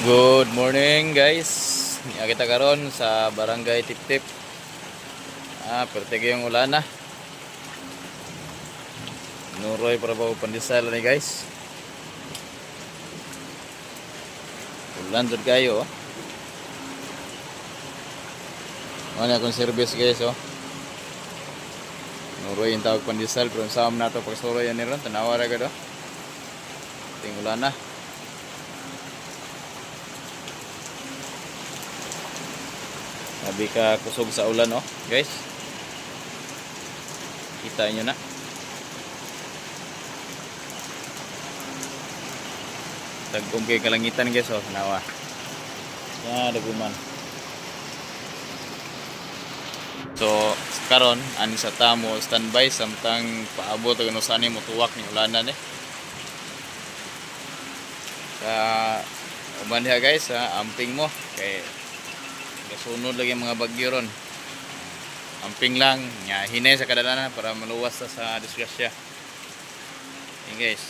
Good morning guys. Niya kita karon sa Barangay Tiptip. Pertige yung ulan na. Nuroy para ba pandesal ni guys. Ulan jud kayo. Ano akong service guys oh. Nuroy yung tawag pandesal pero sa na to pag suroy yan niron tanawa ra gado. Ting ulan na. Sabi ka kusog sa ulan oh, guys. Kita nyo na. Tagkong kay kalangitan guys oh, nawa. Daguman. So, karon ani sa tamo standby samtang paabot og sani mo tuwak ni ulanan eh. Sa uban diha guys, amping mo kay kasunod lagi mga bagyo ron. Amping lang nya hinay sa kadalanan para maluwas sa disgrasya. Yan guys.